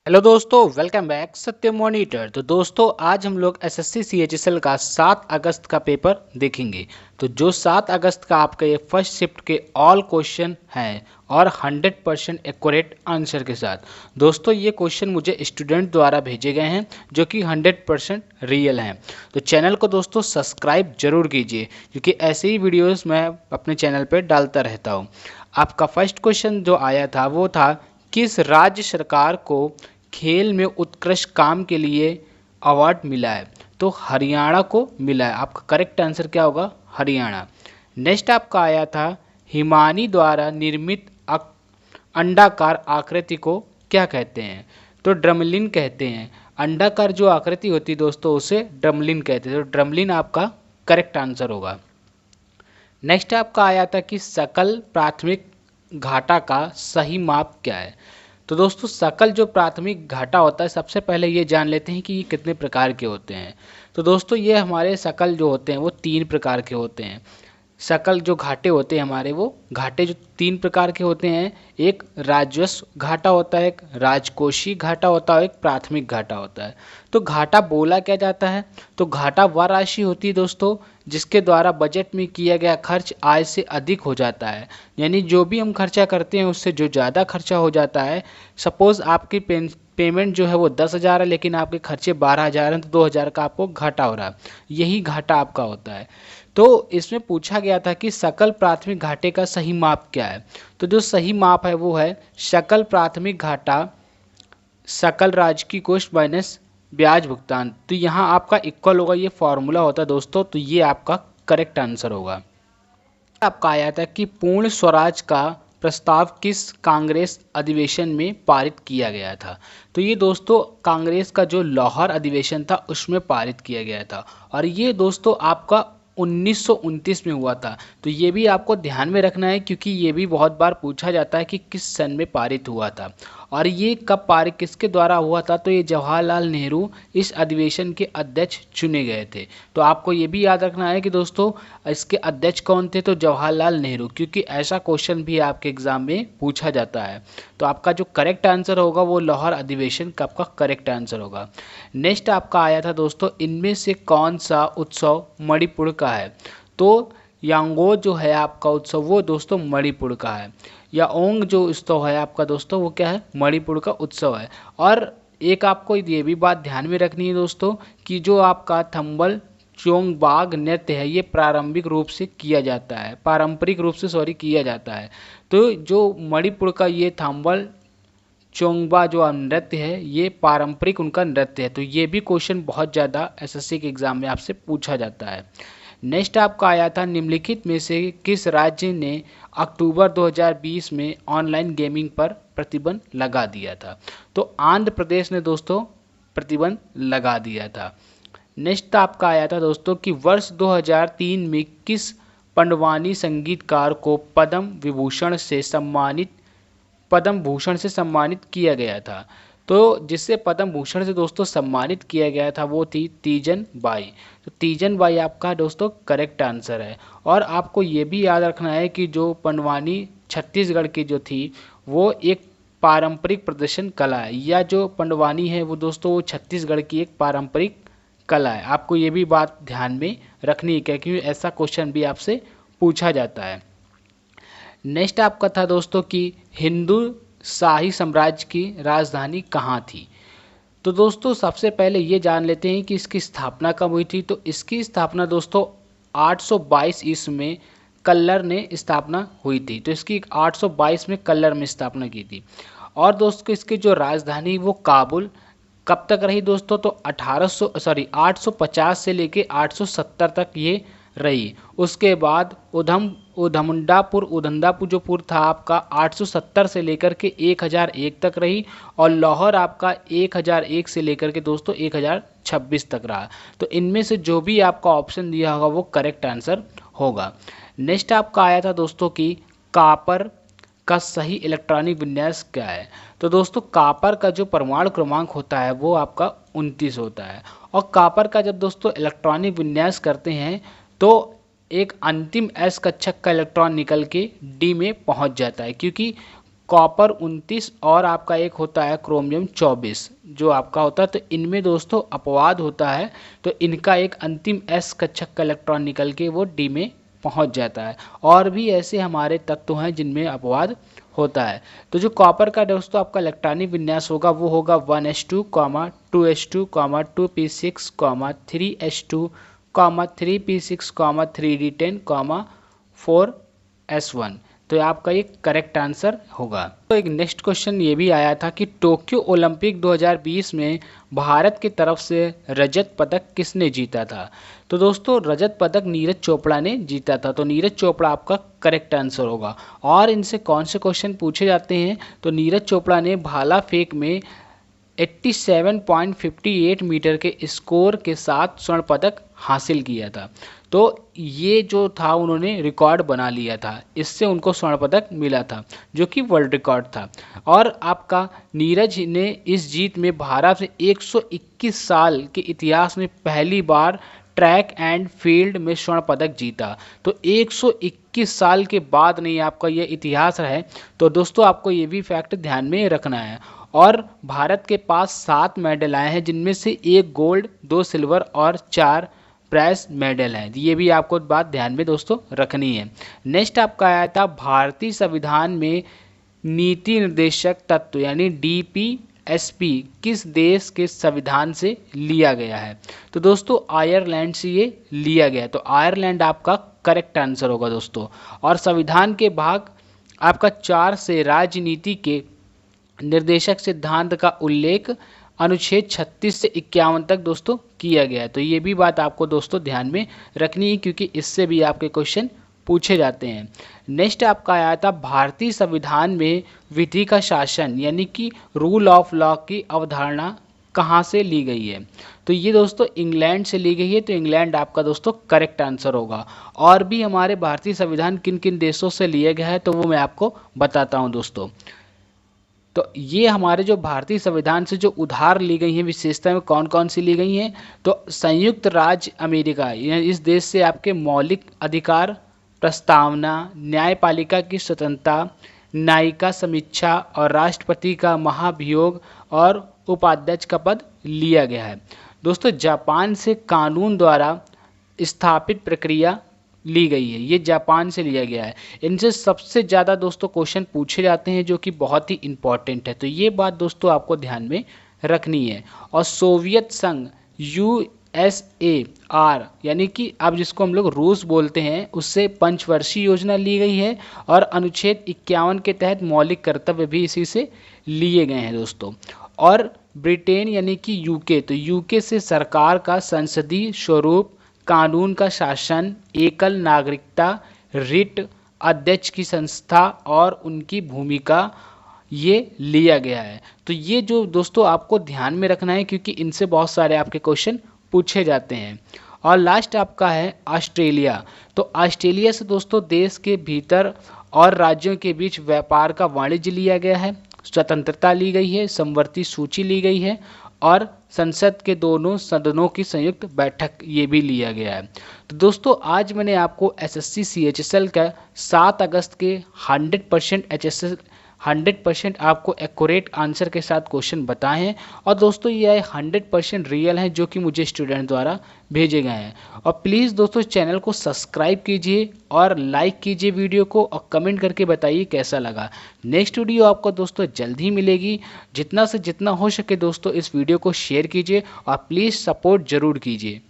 Hello दोस्तों, welcome back सत्य monitor. तो दोस्तों आज हम लोग एसएससी सीएचएसएल का 7 अगस्त का पेपर देखेंगे। तो जो 7 अगस्त का आपका ये फर्स्ट शिफ्ट के ऑल क्वेश्चन हैं और 100% एक्यूरेट आंसर के साथ। दोस्तों ये क्वेश्चन मुझे स्टूडेंट द्वारा भेजे गए हैं जो कि 100% रियल हैं। तो चैनल को दोस्तों सब्सक्राइब जरूर कीजिए क्योंकि ऐसे ही वीडियोस मैं अपने चैनल पर डालता रहता हूँ। आपका फर्स्ट क्वेश्चन जो आया था वो था, किस राज्य सरकार को खेल में उत्कृष्ट काम के लिए अवार्ड मिला है? तो हरियाणा को मिला है। आपका करेक्ट आंसर क्या होगा? हरियाणा। नेक्स्ट आपका आया था, हिमानी द्वारा निर्मित अंडाकार आकृति को क्या कहते हैं? तो ड्रमलिन कहते हैं। अंडाकार जो आकृति होती है दोस्तों उसे ड्रमलिन कहते हैं। तो ड्रमलिन आपका करेक्ट आंसर होगा। नेक्स्ट आपका आया था कि सकल प्राथमिक घाटा का सही माप क्या है? तो दोस्तों सकल जो प्राथमिक घाटा होता है, सबसे पहले ये जान लेते हैं कि ये कितने प्रकार के होते हैं। तो दोस्तों ये हमारे सकल जो होते हैं वो 3 प्रकार के होते हैं। सकल जो घाटे होते हैं हमारे, वो घाटे जो 3 प्रकार के होते हैं। एक राजस्व घाटा होता है, एक राजकोषीय घाटा होता है, एक प्राथमिक घाटा होता है। तो घाटा बोला क्या जाता है? तो घाटा वह राशि होती है दोस्तों जिसके द्वारा बजट में किया गया खर्च आय से अधिक हो जाता है। यानी जो भी हम खर्चा करते हैं उससे जो ज़्यादा खर्चा हो जाता है। सपोज़ आपकी पेमेंट जो है वो 10,000 है लेकिन आपके खर्चे 12,000 हैं, तो 2,000 का आपको घाटा हो रहा है। यही घाटा आपका होता है। तो इसमें पूछा गया था कि सकल प्राथमिक घाटे का सही माप क्या है? तो जो सही माप है वो है सकल प्राथमिक घाटा सकल राजकीय कोष माइनस ब्याज भुगतान। तो यहाँ आपका इक्वल होगा, ये फॉर्मूला होता है दोस्तों। तो ये आपका करेक्ट आंसर होगा। आपका आया था कि पूर्ण स्वराज का प्रस्ताव किस कांग्रेस अधिवेशन में पारित किया गया था? तो ये दोस्तों कांग्रेस का जो लाहौर अधिवेशन था उसमें पारित किया गया था और ये दोस्तों आपका 1929 में हुआ था। तो ये भी आपको ध्यान में रखना है क्योंकि ये भी बहुत बार पूछा जाता है कि किस सन में पारित हुआ था और ये कब पारित किसके द्वारा हुआ था? तो ये जवाहरलाल नेहरू इस अधिवेशन के अध्यक्ष चुने गए थे। तो आपको ये भी याद रखना है कि दोस्तों इसके अध्यक्ष कौन थे? तो जवाहरलाल नेहरू, क्योंकि ऐसा क्वेश्चन भी आपके एग्जाम में पूछा जाता है। तो आपका जो करेक्ट आंसर होगा वो लाहौर अधिवेशन का आपका करेक्ट आंसर होगा। नेक्स्ट आपका आया था दोस्तों, इनमें से कौन सा उत्सव मणिपुर का है? तो यांगो जो है आपका उत्सव वो दोस्तों मणिपुर का है। या ओंग जो उत्सव है आपका दोस्तों वो क्या है? मणिपुर का उत्सव है। और एक आपको ये भी बात ध्यान में रखनी है दोस्तों कि जो आपका थंबल चोंगबाग नृत्य है ये प्रारंभिक रूप से किया जाता है, पारंपरिक रूप से सॉरी किया जाता है। तो जो मणिपुर का ये थंबल चोंगबा जो नृत्य है ये पारंपरिक उनका नृत्य है। तो ये भी क्वेश्चन बहुत ज़्यादा एसएससी के एग्जाम में आपसे पूछा जाता है। नेक्स्ट आपका आया था, निम्नलिखित में से किस राज्य ने अक्टूबर 2020 में ऑनलाइन गेमिंग पर प्रतिबंध लगा दिया था? तो आंध्र प्रदेश ने दोस्तों प्रतिबंध लगा दिया था। नेक्स्ट आपका आया था दोस्तों कि वर्ष 2003 में किस पंडवानी संगीतकार को पद्म भूषण से सम्मानित किया गया था? तो जिससे पद्म भूषण से दोस्तों सम्मानित किया गया था वो थी तीजन बाई। तो तीजन बाई आपका दोस्तों करेक्ट आंसर है। और आपको ये भी याद रखना है कि जो पंडवानी छत्तीसगढ़ की जो थी वो एक पारंपरिक प्रदर्शन कला है, या जो पंडवानी है वो दोस्तों वो छत्तीसगढ़ की एक पारंपरिक कला है। आपको ये भी बात ध्यान में रखनी है क्योंकि ऐसा क्वेश्चन भी आपसे पूछा जाता है। नेक्स्ट आपका था दोस्तों कि हिंदू शाही साम्राज्य की राजधानी कहाँ थी? तो दोस्तों सबसे पहले ये जान लेते हैं कि इसकी स्थापना कब हुई थी। तो इसकी स्थापना दोस्तों 822 ईस्वी में कल्लर ने स्थापना हुई थी। तो इसकी 822 में कल्लर में स्थापना की थी। और दोस्तों इसकी जो राजधानी वो काबुल कब तक रही दोस्तों? तो 850 से लेके 870 तक ये रही। उसके बाद उधमदापुर जो पुर था आपका 870 से लेकर के 1001 तक रही। और लाहौर आपका 1001 से लेकर के दोस्तों 1026 तक रहा। तो इनमें से जो भी आपका ऑप्शन दिया होगा वो करेक्ट आंसर होगा। नेक्स्ट आपका आया था दोस्तों कि कापर का सही इलेक्ट्रॉनिक विन्यास क्या है? तो दोस्तों कापर का जो परमाणु क्रमांक होता है वो आपका 29 होता है। और कापर का जब दोस्तों इलेक्ट्रॉनिक विन्यास करते हैं तो एक अंतिम एस कक्षक का इलेक्ट्रॉन निकल के डी में पहुंच जाता है, क्योंकि कॉपर 29 और आपका एक होता है क्रोमियम 24 जो आपका होता है। तो इनमें दोस्तों अपवाद होता है, तो इनका एक अंतिम S कक्षक का इलेक्ट्रॉन निकल के वो D में पहुंच जाता है। और भी ऐसे हमारे तत्व हैं जिनमें अपवाद होता है। तो जो कॉपर का दोस्तों आपका इलेक्ट्रॉनिक विन्यास होगा वो होगा 1s2, 2s2, 2p6, 3s2, 3p6, 3d10, 4s1। तो आपका ये करेक्ट आंसर होगा। तो एक नेक्स्ट क्वेश्चन ये भी आया था कि टोक्यो ओलंपिक 2020 में भारत की तरफ से रजत पदक किसने जीता था। तो दोस्तों रजत पदक नीरज चोपड़ा ने जीता था। तो नीरज चोपड़ा आपका करेक्ट आंसर होगा। और इनसे कौन से क्वेश्चन पूछे जाते हैं, तो नीरज चोपड़ा ने भाला फेंक में 87.58 मीटर के स्कोर के साथ स्वर्ण पदक हासिल किया था। तो ये जो था उन्होंने रिकॉर्ड बना लिया था, इससे उनको स्वर्ण पदक मिला था जो कि वर्ल्ड रिकॉर्ड था। और आपका नीरज ने इस जीत में भारत से 121 साल के इतिहास में पहली बार ट्रैक एंड फील्ड में स्वर्ण पदक जीता। तो 121 साल के बाद नहीं आपका ये इतिहास है। तो दोस्तों आपको ये भी फैक्ट ध्यान में रखना है। और भारत के पास 7 मेडल आए हैं जिनमें से 1 गोल्ड, 2 सिल्वर और 4 ब्रॉन्ज मेडल हैं। ये भी आपको बात ध्यान में दोस्तों रखनी है। नेक्स्ट आपका आया था भारतीय संविधान में नीति निर्देशक तत्व यानी DPSP किस देश के संविधान से लिया गया है। तो दोस्तों आयरलैंड से ये लिया गया। तो आयरलैंड आपका करेक्ट आंसर होगा दोस्तों। और संविधान के भाग आपका 4 से राजनीति के निर्देशक सिद्धांत का उल्लेख अनुच्छेद 36 से 51 तक दोस्तों किया गया है। तो ये भी बात आपको दोस्तों ध्यान में रखनी है क्योंकि इससे भी आपके क्वेश्चन पूछे जाते हैं। नेक्स्ट आपका आया था भारतीय संविधान में विधि का शासन यानी कि रूल ऑफ लॉ की अवधारणा कहाँ से ली गई है। तो ये दोस्तों इंग्लैंड से ली गई है। तो इंग्लैंड आपका दोस्तों करेक्ट आंसर होगा। और भी हमारे भारतीय संविधान किन किन देशों से लिया गया है तो वो मैं आपको बताता हूँ दोस्तों। तो ये हमारे जो भारतीय संविधान से जो उधार ली गई हैं विशेषता में कौन कौन सी ली गई हैं, तो संयुक्त राज्य अमेरिका इस देश से आपके मौलिक अधिकार, प्रस्तावना, न्यायपालिका की स्वतंत्रता, न्यायिका समीक्षा और राष्ट्रपति का महाभियोग और उपाध्यक्ष का पद लिया गया है। दोस्तों जापान से कानून द्वारा स्थापित प्रक्रिया ली गई है, ये जापान से लिया गया है। इनसे सबसे ज़्यादा दोस्तों क्वेश्चन पूछे जाते हैं जो कि बहुत ही इंपॉर्टेंट है। तो ये बात दोस्तों आपको ध्यान में रखनी है। और सोवियत संघ USSR यानी कि अब जिसको हम लोग रूस बोलते हैं उससे पंचवर्षीय योजना ली गई है। और अनुच्छेद 51 के तहत मौलिक कर्तव्य भी इसी से लिए गए हैं दोस्तों। और ब्रिटेन यानी कि UK, तो UK से सरकार का संसदीय स्वरूप, कानून का शासन, एकल नागरिकता, रिट, अध्यक्ष की संस्था और उनकी भूमिका ये लिया गया है। तो ये जो दोस्तों आपको ध्यान में रखना है क्योंकि इनसे बहुत सारे आपके क्वेश्चन पूछे जाते हैं। और लास्ट आपका है ऑस्ट्रेलिया। तो ऑस्ट्रेलिया से दोस्तों देश के भीतर और राज्यों के बीच व्यापार का वाणिज्य लिया गया है, स्वतंत्रता ली गई है, समवर्ती सूची ली गई है और संसद के दोनों सदनों की संयुक्त बैठक ये भी लिया गया है। तो दोस्तों आज मैंने आपको SSC CHSL का 7 अगस्त के 100% आपको एक्यूरेट आंसर के साथ क्वेश्चन बताए हैं। और दोस्तों ये 100% रियल हैं जो कि मुझे स्टूडेंट द्वारा भेजे गए हैं। और प्लीज़ दोस्तों चैनल को सब्सक्राइब कीजिए और लाइक कीजिए वीडियो को और कमेंट करके बताइए कैसा लगा। नेक्स्ट वीडियो आपको दोस्तों जल्द ही मिलेगी। जितना से जितना हो सके दोस्तों इस वीडियो को शेयर कीजिए और प्लीज़ सपोर्ट ज़रूर कीजिए।